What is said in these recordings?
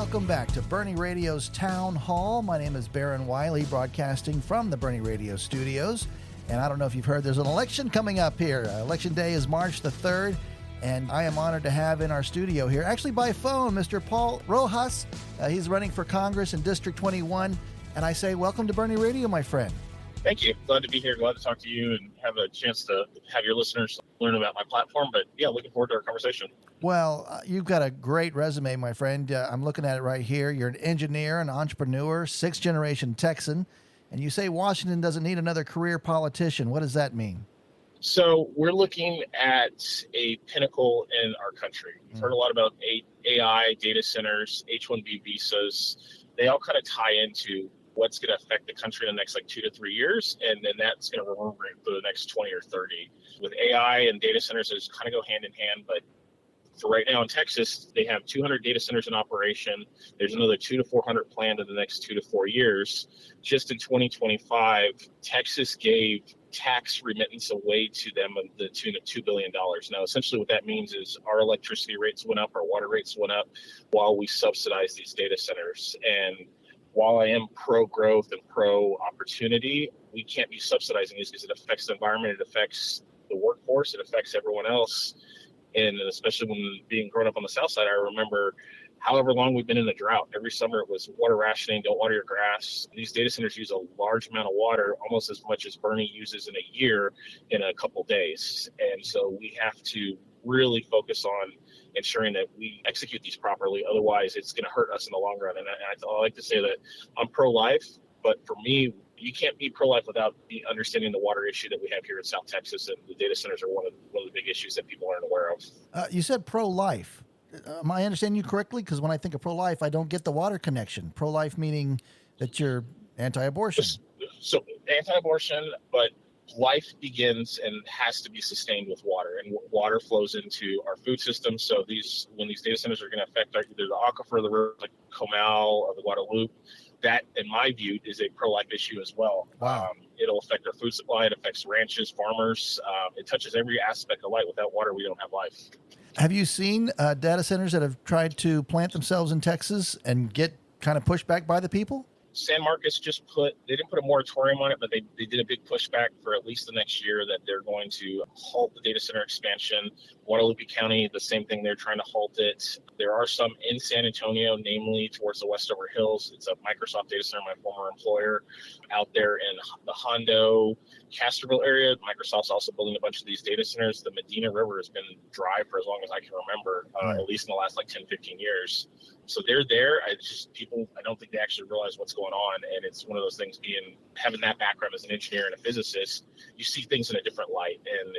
Welcome back to Boerne Radio's Town Hall. My name is Baron Wiley, broadcasting from the Boerne Radio studios. And I don't know if you've heard, there's an election coming up here. Election day is March the 3rd, and I am honored to have in our studio here, actually by phone, Mr. Paul Rojas. He's running for Congress in District 21. And I say, welcome to Boerne Radio, my friend. Thank you. Glad to be here. Glad to talk to you and have a chance to have your listeners learn about my platform. But yeah, looking forward to our conversation. Well, you've got a great resume, my friend. I'm looking at it right here. You're an engineer, an entrepreneur, sixth-generation Texan. And you say Washington doesn't need another career politician. What does that mean? So we're looking at a pinnacle in our country. We've heard a lot about AI, data centers, H-1B visas. They all kind of tie into what's going to affect the country in the next 2 to 3 years, and then that's going to reverberate for the next 20 or 30. With AI and data centers, those kind of go hand in hand, but for right now in Texas, they have 200 data centers in operation. There's another 200 to 400 planned in the next 2 to 4 years. Just in 2025, Texas gave tax remittance away to them of the tune of $2 billion. Now, essentially what that means is our electricity rates went up, our water rates went up while we subsidize these data centers. And while I am pro-growth and pro-opportunity, we can't be subsidizing these because it affects the environment, it affects the workforce, it affects everyone else. And especially when being grown up on the south side, I remember however long we've been in a drought. Every summer it was water rationing, don't water your grass. These data centers use a large amount of water, almost as much as Boerne uses in a year in a couple days. And so we have to really focus on ensuring that we execute these properly. Otherwise, it's going to hurt us in the long run. And I like to say that I'm pro-life, but for me, you can't be pro-life without understanding the water issue that we have here in South Texas, and the data centers are one of the big issues that people aren't aware of. You said pro-life. Am I understanding you correctly? Because when I think of pro-life, I don't get the water connection. Pro-life meaning that you're anti-abortion. So anti-abortion, but life begins and has to be sustained with water, and water flows into our food system. So when these data centers are going to affect either the aquifer, the river, like Comal or the Guadalupe, that, in my view, is a pro-life issue as well. Wow. It'll affect our food supply. It affects ranches, farmers. It touches every aspect of life. Without water, we don't have life. Have you seen data centers that have tried to plant themselves in Texas and get kind of pushed back by the people? San Marcos they didn't put a moratorium on it, but they did a big pushback for at least the next year that they're going to halt the data center expansion. Guadalupe County, the same thing, they're trying to halt it. There are some in San Antonio, namely towards the Westover Hills. It's a Microsoft data center, my former employer, out there in the Hondo, Castroville area. Microsoft's also building a bunch of these data centers. The Medina River has been dry for as long as I can remember, at least in the last 10, 15 years. So they're there. I don't think they actually realize what's going on. And it's one of those things, having that background as an engineer and a physicist, you see things in a different light. And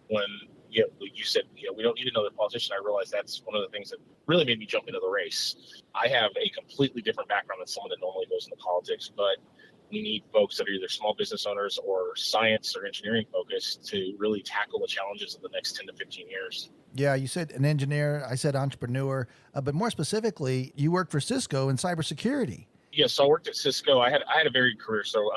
when you said, we don't need another politician, I realized that's one of the things that really made me jump into the race. I have a completely different background than someone that normally goes into politics, but we need folks that are either small business owners or science or engineering focused to really tackle the challenges of the next 10 to 15 years. Yeah, you said an engineer, I said entrepreneur, but more specifically, you worked for Cisco in cybersecurity. Yes, so I worked at Cisco. I had a varied career. So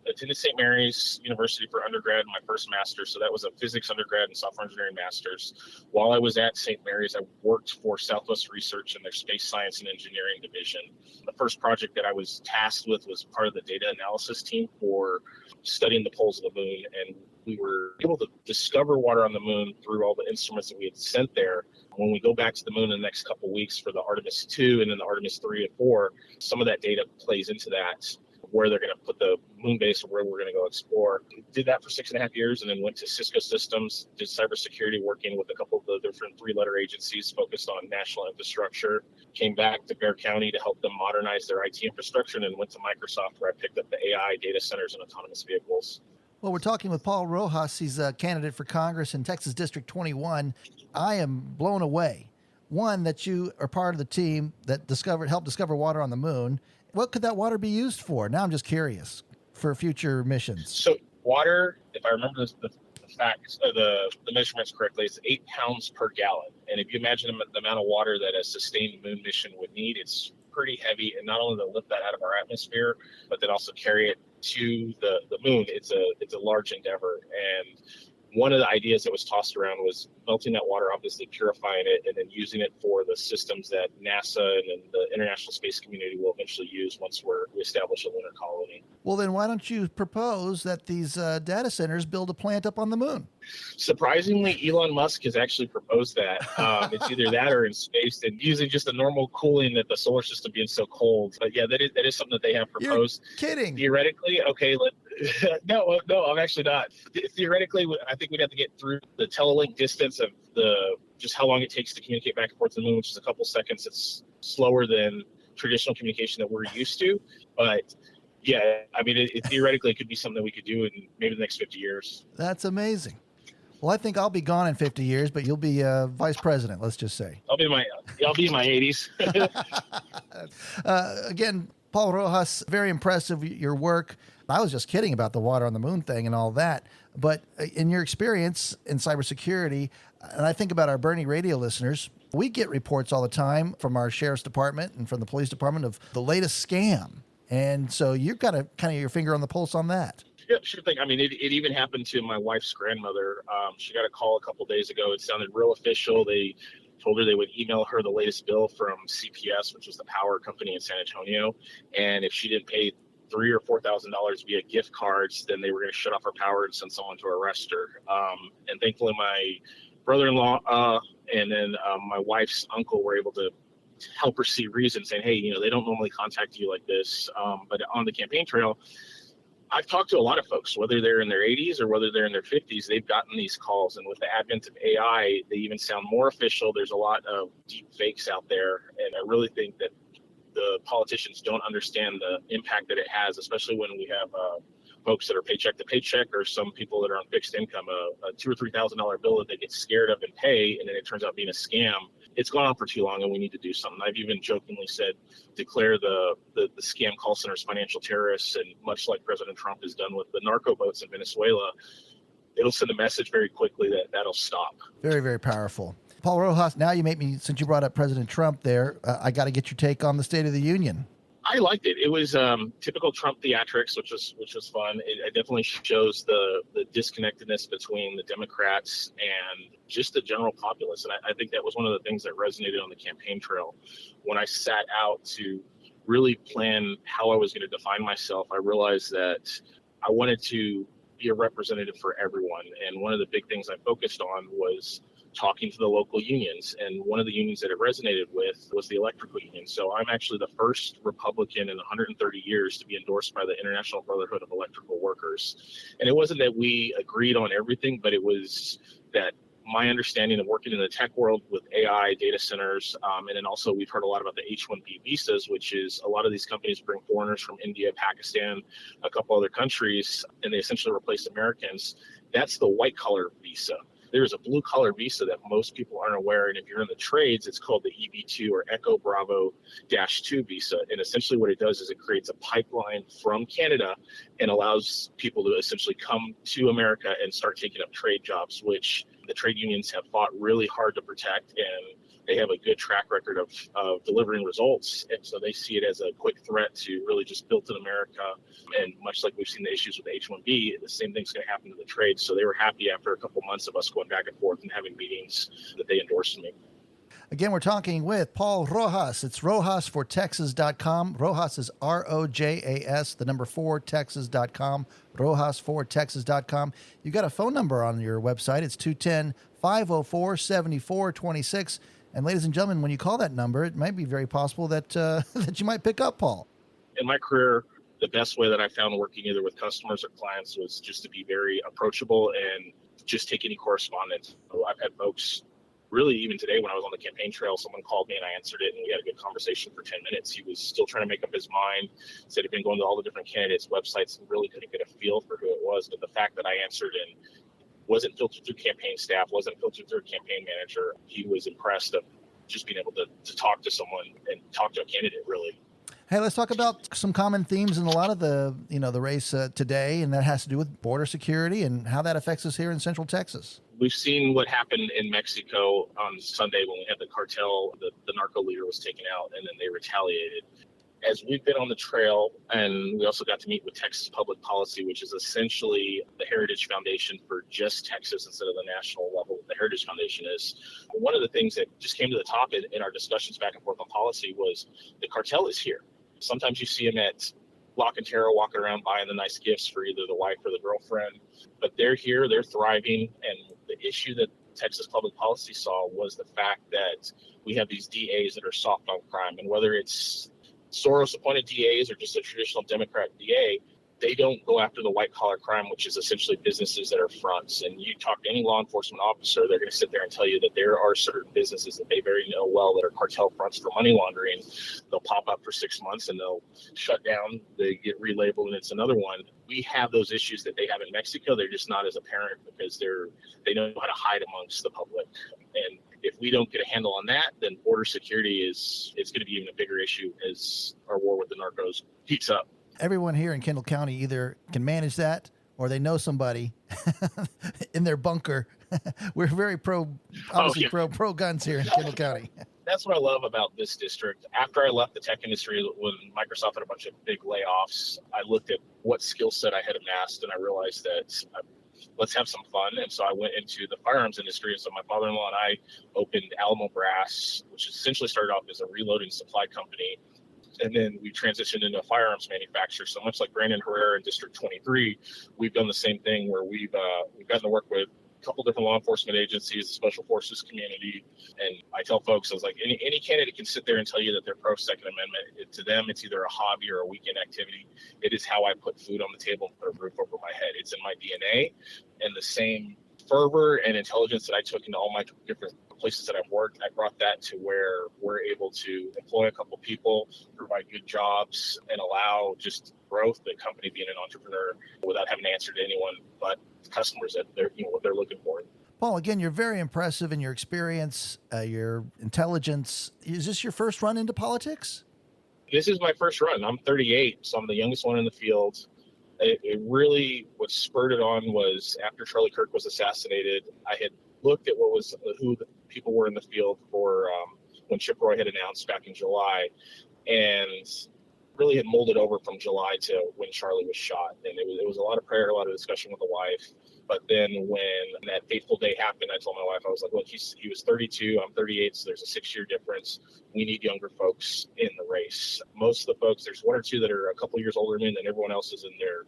attended St. Mary's University for undergrad, my first master's. So that was a physics undergrad and software engineering master's. While I was at St. Mary's, I worked for Southwest Research in their space science and engineering division. The first project that I was tasked with was part of the data analysis team for studying the poles of the moon. And we were able to discover water on the moon through all the instruments that we had sent there. When we go back to the moon in the next couple of weeks for the Artemis 2 and then the Artemis 3 and 4, some of that data plays into that, where they're going to put the moon base or where we're going to go explore. Did that for 6.5 years and then went to Cisco Systems, did cybersecurity, working with a couple of the different 3-letter agencies focused on national infrastructure. Came back to Bexar County to help them modernize their IT infrastructure, and then went to Microsoft where I picked up the AI data centers and autonomous vehicles. Well, we're talking with Paul Rojas. He's a candidate for Congress in Texas District 21. I am blown away. One, that you are part of the team that helped discover water on the moon. What could that water be used for? Now I'm just curious for future missions. So water, if I remember the facts, the measurements correctly, it's 8 pounds per gallon. And if you imagine the amount of water that a sustained moon mission would need, it's pretty heavy. And not only to lift that out of our atmosphere, but then also carry it to the moon. It's a large endeavor. And one of the ideas that was tossed around was melting that water, obviously purifying it, and then using it for the systems that NASA and the international space community will eventually use once we establish a lunar colony. Well, then why don't you propose that these data centers build a plant up on the moon? Surprisingly, Elon Musk has actually proposed that. It's either that or in space, and using just the normal cooling that the solar system being so cold. But yeah, that is something that they have proposed. You're kidding. Theoretically, okay, no, I'm actually not. Theoretically, I think we'd have to get through the telelink distance of just how long it takes to communicate back and forth to the moon, which is a couple seconds. It's slower than traditional communication that we're used to. But yeah, I mean, theoretically, it could be something we could do in maybe the next 50 years. That's amazing. Well, I think I'll be gone in 50 years, but you'll be vice president, let's just say. I'll be in my 80s. Again, Paul Rojas, very impressive, your work. I was just kidding about the water on the moon thing and all that. But in your experience in cybersecurity, and I think about our Boerne Radio listeners, we get reports all the time from our sheriff's department and from the police department of the latest scam. And so you've got kind of your finger on the pulse on that. Yeah, sure thing. I mean, it even happened to my wife's grandmother. She got a call a couple days ago. It sounded real official. They told her they would email her the latest bill from CPS, which was the power company in San Antonio. And if she didn't pay $3,000 or $4,000 via gift cards, then they were going to shut off her power and send someone to arrest her. And thankfully, my brother-in-law and then my wife's uncle were able to help her see reason, saying, hey, they don't normally contact you like this. But on the campaign trail, I've talked to a lot of folks, whether they're in their 80s or whether they're in their 50s, they've gotten these calls. And with the advent of AI, they even sound more official. There's a lot of deepfakes out there. And I really think that the politicians don't understand the impact that it has, especially when we have folks that are paycheck to paycheck or some people that are on fixed income, a $2,000 or $3,000 bill that they get scared of and pay, and then it turns out being a scam. It's gone on for too long, and we need to do something. I've even jokingly said, declare the scam call centers financial terrorists, and much like President Trump has done with the narco boats in Venezuela, it'll send a message very quickly that'll stop. Very, very powerful. Paul Rojas, now you make me, since you brought up President Trump there, I got to get your take on the State of the Union. I liked it. It was typical Trump theatrics, which was fun. It definitely shows the disconnectedness between the Democrats and just the general populace. And I think that was one of the things that resonated on the campaign trail. When I sat out to really plan how I was going to define myself, I realized that I wanted to be a representative for everyone. And one of the big things I focused on was talking to the local unions, and one of the unions that it resonated with was the electrical union. So I'm actually the first Republican in 130 years to be endorsed by the International Brotherhood of Electrical Workers. And it wasn't that we agreed on everything, but it was that my understanding of working in the tech world with AI, data centers, and then also we've heard a lot about the H-1B visas, which is a lot of these companies bring foreigners from India, Pakistan, a couple other countries, and they essentially replace Americans. That's the white-collar visa. There's a blue-collar visa that most people aren't aware, and if you're in the trades, it's called the EB2 or Echo Bravo-2 visa. And essentially what it does is it creates a pipeline from Canada and allows people to essentially come to America and start taking up trade jobs, which the trade unions have fought really hard to protect, and they have a good track record of delivering results. And so they see it as a quick threat to really just built in America. And much like we've seen the issues with H-1B, the same thing's going to happen to the trade. So they were happy after a couple months of us going back and forth and having meetings that they endorsed me. Again, we're talking with Paul Rojas. It's rojasfortexas.com. Rojas is R-O-J-A-S, the number 4, Texas.com, rojasfortexas.com. You've got a phone number on your website. It's 210-504-7426. And ladies and gentlemen, when you call that number, it might be very possible that that you might pick up Paul. In my career, the best way that I found working either with customers or clients was just to be very approachable and just take any correspondence. So I've had folks, really even today when I was on the campaign trail, someone called me and I answered it and we had a good conversation for 10 minutes. He was still trying to make up his mind, said he'd been going to all the different candidates' websites and really couldn't get a feel for who it was. But the fact that I answered and wasn't filtered through campaign staff, wasn't filtered through a campaign manager, he was impressed of just being able to talk to someone and talk to a candidate, really. Hey, let's talk about some common themes in a lot of the race today, and that has to do with border security and how that affects us here in Central Texas. We've seen what happened in Mexico on Sunday when we had the cartel, the narco leader was taken out, and then they retaliated. as we've been on the trail, and we also got to meet with Texas Public Policy, which is essentially the Heritage Foundation for just Texas instead of the national level the Heritage Foundation is. One of the things that just came to the top in our discussions back and forth on policy was the cartel is here. Sometimes you see them at Lock and Terror walking around buying the nice gifts for either the wife or the girlfriend, but they're here, they're thriving. And the issue that Texas Public Policy saw was the fact that we have these DAs that are soft on crime, and whether it's Soros appointed DAs or just a traditional Democrat DA, they don't go after the white collar crime, which is essentially businesses that are fronts. And you talk to any law enforcement officer, they're going to sit there and tell you that there are certain businesses that they very know well that are cartel fronts for money laundering. They'll pop up for 6 months and they'll shut down. They get relabeled and it's another one. We have those issues that they have in Mexico. They're just not as apparent because they know how to hide amongst the public. And if we don't get a handle on that, then border security is going to be even a bigger issue as our war with the narcos heats up. Everyone here in Kendall County either can manage that or they know somebody in their bunker. We're very pro guns here in Kendall County. That's what I love about this district. After I left the tech industry, when Microsoft had a bunch of big layoffs, I looked at what skill set I had amassed, and I realized that let's have some fun. And so I went into the firearms industry. And so my father-in-law and I opened Alamo Brass, which essentially started off as a reloading supply company. And then we transitioned into a firearms manufacturer. So much like Brandon Herrera in District 23, we've done the same thing where we've gotten to work with a couple different law enforcement agencies, the special forces community. And I tell folks, I was like, any candidate can sit there and tell you that they're pro Second Amendment. To them, it's either a hobby or a weekend activity. It is how I put food on the table and put a roof over my head. It's in my DNA. And the same fervor and intelligence that I took into all my different places that I've worked, I brought that to where we're able to employ a couple people, provide good jobs, and allow just growth, the company being an entrepreneur without having to answer to anyone but customers that they're, what they're looking for. Paul, again, you're very impressive in your experience, your intelligence. Is this your first run into politics? This is my first run. I'm 38, so I'm the youngest one in the field. It really, what spurred it on was after Charlie Kirk was assassinated, I had looked at who the people were in the field for when Chip Roy had announced back in July, and really had molded over from July to when Charlie was shot. And it was a lot of prayer, a lot of discussion with the wife. But then when that fateful day happened, I told my wife, I was like, look, he was 32, I'm 38, so there's a 6-year difference. We need younger folks in the race. Most of the folks, there's one or two that are a couple years older than me, and everyone else is in their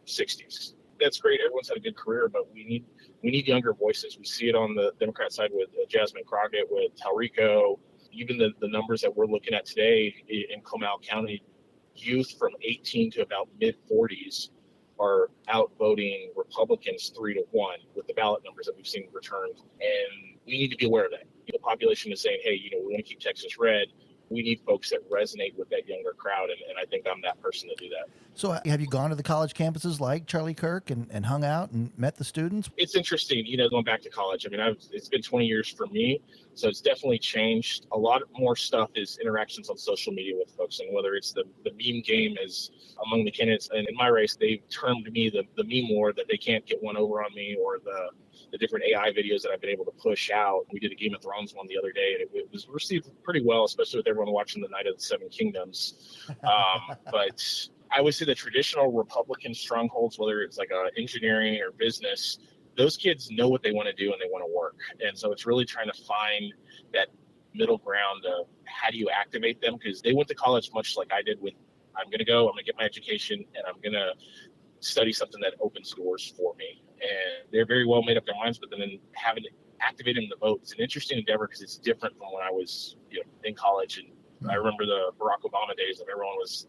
60s. That's great. Everyone's had a good career, but we need younger voices. We see it on the Democrat side with Jasmine Crockett, with Talrico. Even the numbers that we're looking at today in Comal County, youth from 18 to about mid-40s are outvoting Republicans 3-1 with the ballot numbers that we've seen returned. And we need to be aware of that. The population is saying, hey, we want to keep Texas red. We need folks that resonate with that younger crowd, and I think I'm that person to do that. So have you gone to the college campuses like Charlie Kirk and hung out and met the students? It's interesting, going back to college. I mean, it's been 20 years for me, so it's definitely changed. A lot more stuff is interactions on social media with folks, and whether it's the meme game is among the candidates. And in my race, they've termed me the meme war, that they can't get one over on me, or the different AI videos that I've been able to push out. We did a Game of Thrones one the other day, and it was received pretty well, especially with everyone watching the Night of the Seven Kingdoms. But I would say the traditional Republican strongholds, whether it's like engineering or business, those kids know what they want to do and they want to work. And so it's really trying to find that middle ground of how do you activate them? Because they went to college much like I did with, I'm going to get my education, and I'm going to study something that opens doors for me. And they're very well made up their minds, but then having to activate them to vote, it's an interesting endeavor because it's different from when I was in college. And I remember the Barack Obama days, and everyone was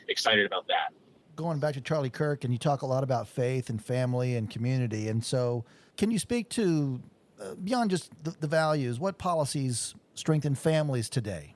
excited about that. Going back to Charlie Kirk, and you talk a lot about faith and family and community. And so can you speak to, beyond just the values, what policies strengthen families today?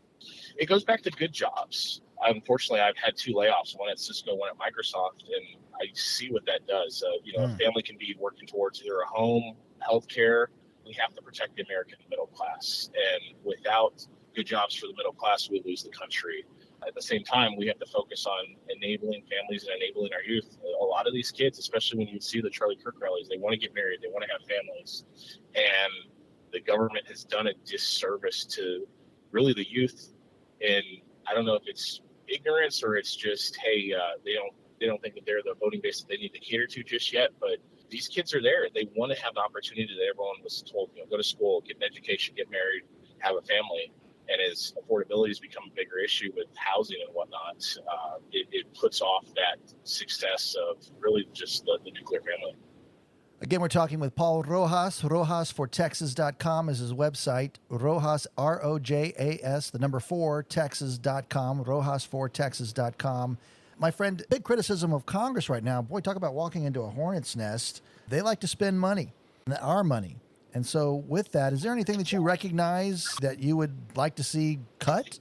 It goes back to good jobs. Unfortunately, I've had 2 layoffs, one at Cisco, one at Microsoft, and I see what that does. A family can be working towards either a home, healthcare. We have to protect the American middle class. And without good jobs for the middle class, we lose the country. At the same time, we have to focus on enabling families and enabling our youth. A lot of these kids, especially when you see the Charlie Kirk rallies, they want to get married, they want to have families. And the government has done a disservice to really the youth. And I don't know if it's ignorance or it's just, hey, they don't think that they're the voting base that they need to cater to just yet. But these kids are there. They want to have the opportunity that everyone was told, go to school, get an education, get married, have a family. And as affordability has become a bigger issue with housing and whatnot, it puts off that success of really just the nuclear family. Again, we're talking with Paul Rojas. RojasForTexas.com is his website. Rojas, R-O-J-A-S, the number 4, Texas.com, RojasForTexas.com. My friend, big criticism of Congress right now. Boy, talk about walking into a hornet's nest. They like to spend money, our money. And so with that, is there anything that you recognize that you would like to see cut?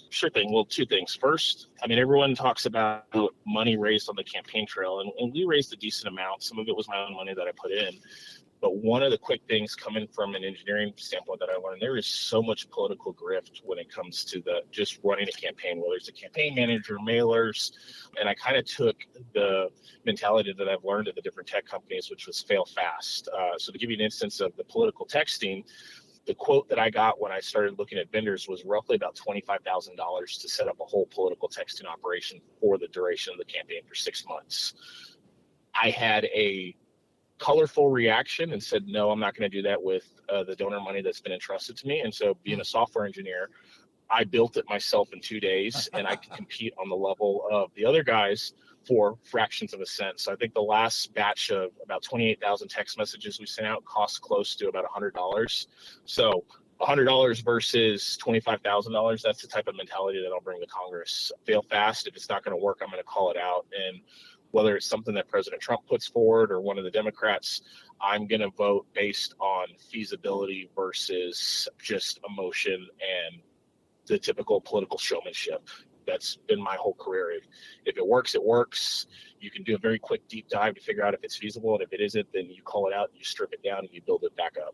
Sure thing. Well, two things. First, everyone talks about money raised on the campaign trail, and we raised a decent amount. Some of it was my own money that I put in. But one of the quick things coming from an engineering standpoint that I learned, there is so much political grift when it comes to just running a campaign, whether it's a campaign manager, mailers. And I kind of took the mentality that I've learned at the different tech companies, which was fail fast. So to give you an instance of the political texting, the quote that I got when I started looking at vendors was roughly about $25,000 to set up a whole political texting operation for the duration of the campaign for 6 months. I had a colorful reaction and said, no, I'm not going to do that with the donor money that's been entrusted to me. And so being a software engineer, I built it myself in 2 days, and I could compete on the level of the other guys for fractions of a cent. So I think the last batch of about 28,000 text messages we sent out cost close to about $100. So $100 versus $25,000, that's the type of mentality that I'll bring to Congress. Fail fast. If it's not going to work, I'm going to call it out. And whether it's something that President Trump puts forward or one of the Democrats, I'm going to vote based on feasibility versus just emotion and the typical political showmanship. That's been my whole career. If it works, it works. You can do a very quick deep dive to figure out if it's feasible. And if it isn't, then you call it out, you strip it down, and you build it back up.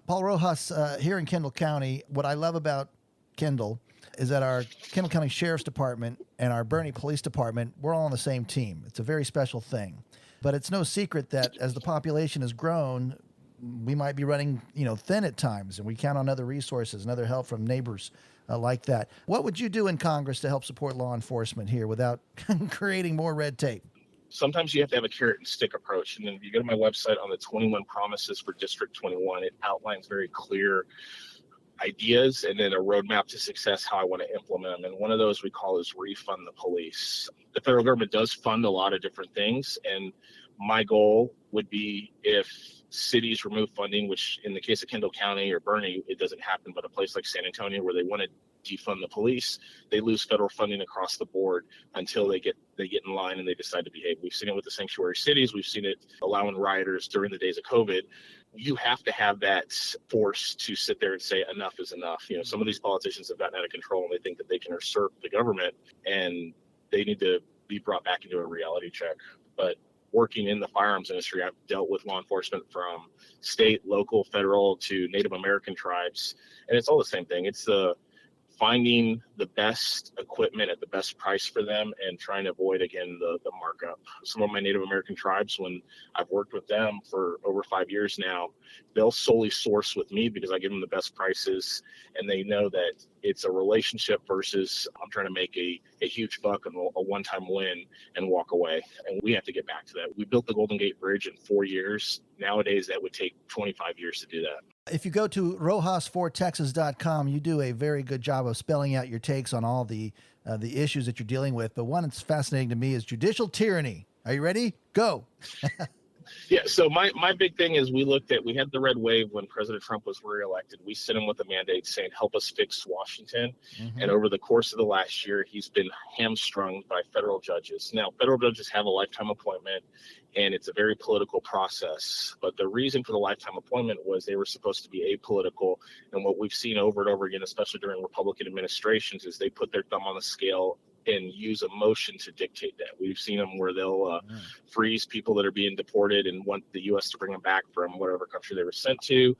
Paul Rojas, here in Kendall County, what I love about Kendall is that our Kendall County Sheriff's Department and our Boerne Police Department, we're all on the same team. It's a very special thing. But it's no secret that as the population has grown, we might be running, thin at times, and we count on other resources and other help from neighbors like that. What would you do in Congress to help support law enforcement here without creating more red tape? Sometimes you have to have a carrot and stick approach. And then if you go to my website on the 21 promises for District 21, it outlines very clear ideas and then a roadmap to success, how I want to implement them. And one of those we call is refund the police. The federal government does fund a lot of different things. And my goal would be if cities remove funding, which in the case of Kendall County or Boerne, it doesn't happen, but a place like San Antonio where they want to defund the police, they lose federal funding across the board until they get in line and they decide to behave. We've seen it with the sanctuary cities. We've seen it allowing rioters during the days of COVID. You have to have that force to sit there and say enough is enough. Some of these politicians have gotten out of control and they think that they can usurp the government, and they need to be brought back into a reality check. But working in the firearms industry, I've dealt with law enforcement from state, local, federal to Native American tribes, and it's all the same thing. It's the finding the best equipment at the best price for them and trying to avoid, again, the markup. Some of my Native American tribes, when I've worked with them for over 5 years now, they'll solely source with me because I give them the best prices, and they know that it's a relationship versus I'm trying to make a huge buck and a one-time win and walk away. And we have to get back to that. We built the Golden Gate Bridge in 4 years. Nowadays, that would take 25 years to do that. If you go to RojasForTexas.com, you do a very good job of spelling out your takes on all the issues that you're dealing with. But one that's fascinating to me is judicial tyranny. Are you ready? Go. Yeah, so my big thing is we had the red wave when President Trump was reelected. We sent him with a mandate saying, help us fix Washington. Mm-hmm. And over the course of the last year, he's been hamstrung by federal judges. Now, federal judges have a lifetime appointment, and it's a very political process. But the reason for the lifetime appointment was they were supposed to be apolitical. And what we've seen over and over again, especially during Republican administrations, is they put their thumb on the scale and use emotion to dictate that. We've seen them where they'll freeze people that are being deported and want the U.S. to bring them back from whatever country they were sent to.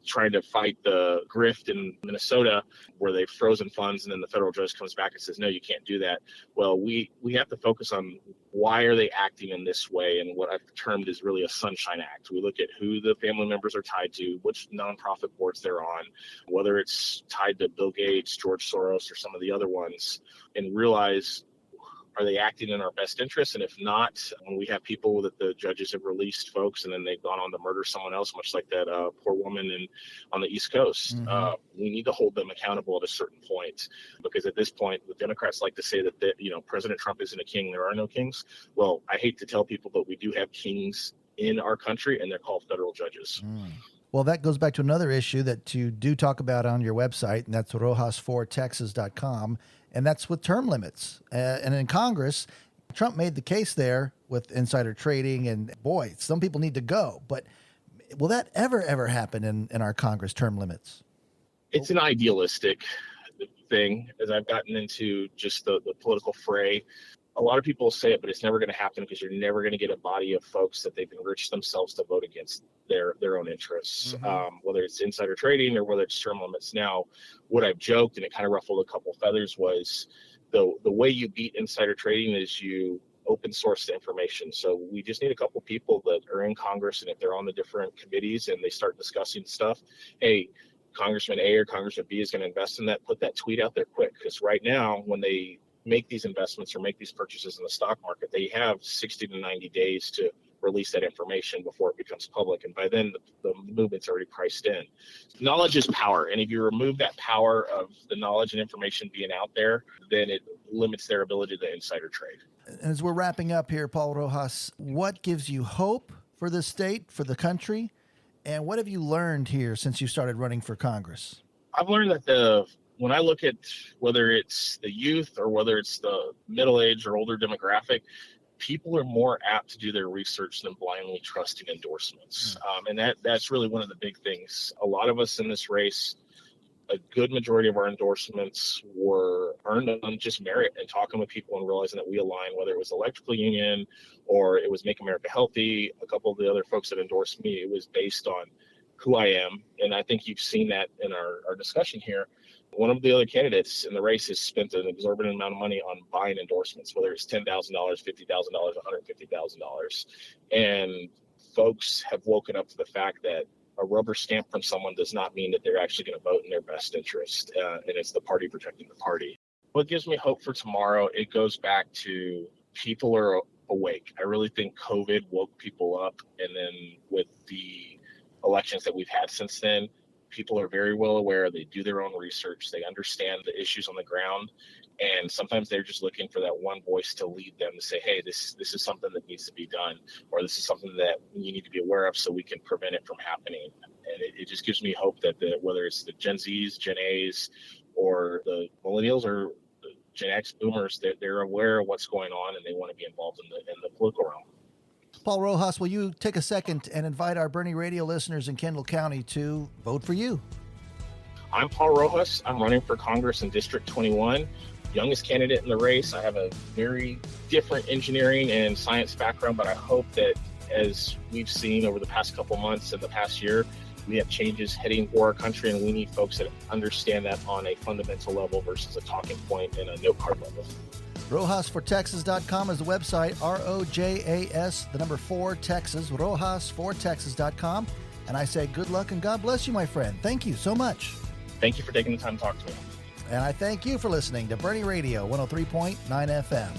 trying to fight the grift in Minnesota where they've frozen funds and then the federal judge comes back and says, no, you can't do that. Well, we have to focus on why are they acting in this way, and what I've termed is really a sunshine act. We look at who the family members are tied to, which nonprofit boards they're on, whether it's tied to Bill Gates, George Soros, or some of the other ones, and realize, are they acting in our best interest? And if not, when we have people that the judges have released folks and then they've gone on to murder someone else, much like that poor woman on the East Coast, we need to hold them accountable at a certain point. Because at this point, the Democrats like to say that President Trump isn't a king. There are no kings. Well, I hate to tell people, but we do have kings in our country, and they're called federal judges. Well, that goes back to another issue that you do talk about on your website, and that's rojas4texas.com. And that's with term limits. And in Congress, Trump made the case there with insider trading. And boy, some people need to go. But will that ever happen in our Congress, term limits? It's an idealistic thing. As I've gotten into just the political fray, a lot of people say it, but it's never going to happen because you're never going to get a body of folks that they've enriched themselves to vote against their own interests, whether it's insider trading or whether it's term limits. Now, what I've joked, and it kind of ruffled a couple feathers, was the way you beat insider trading is you open source the information. So we just need a couple people that are in Congress, and if they're on the different committees and they start discussing stuff, hey, Congressman A or Congressman B is going to invest in that, put that tweet out there quick. Because right now, when they make these investments or make these purchases in the stock market, they have 60 to 90 days to release that information before it becomes public. And by then, the movement's already priced in. Knowledge is power. And if you remove that power of the knowledge and information being out there, then it limits their ability to insider trade. As we're wrapping up here, Paul Rojas, what gives you hope for the state, for the country? And what have you learned here since you started running for Congress? I've learned that when I look at whether it's the youth or whether it's the middle-aged or older demographic, people are more apt to do their research than blindly trusting endorsements. And that's really one of the big things. A lot of us in this race, a good majority of our endorsements were earned on just merit and talking with people and realizing that we align, whether it was the electrical union or it was Make America Healthy. A couple of the other folks that endorsed me, it was based on who I am. And I think you've seen that in our discussion here. One of the other candidates in the race has spent an exorbitant amount of money on buying endorsements, whether it's $10,000, $50,000, $150,000. And folks have woken up to the fact that a rubber stamp from someone does not mean that they're actually going to vote in their best interest. And it's the party protecting the party. What gives me hope for tomorrow, it goes back to people are awake. I really think COVID woke people up. And then with the elections that we've had since then, people are very well aware. They do their own research. They understand the issues on the ground. And sometimes they're just looking for that one voice to lead them to say, hey, this is something that needs to be done, or this is something that you need to be aware of so we can prevent it from happening. And it just gives me hope that whether it's the Gen Zs, Gen As, or the millennials or the Gen X boomers, they're aware of what's going on and they want to be involved in the political realm. Paul Rojas, will you take a second and invite our Boerne Radio listeners in Kendall County to vote for you? I'm Paul Rojas. I'm running for Congress in District 21, youngest candidate in the race. I have a very different engineering and science background, but I hope that as we've seen over the past couple months and the past year, we have changes heading for our country, and we need folks that understand that on a fundamental level versus a talking point and a note card level. Rojas4texas.com is the website, ROJAS, the number 4, Texas, Rojas4texas.com. And I say good luck and God bless you, my friend. Thank you so much. Thank you for taking the time to talk to me. And I thank you for listening to Boerne Radio 103.9 FM.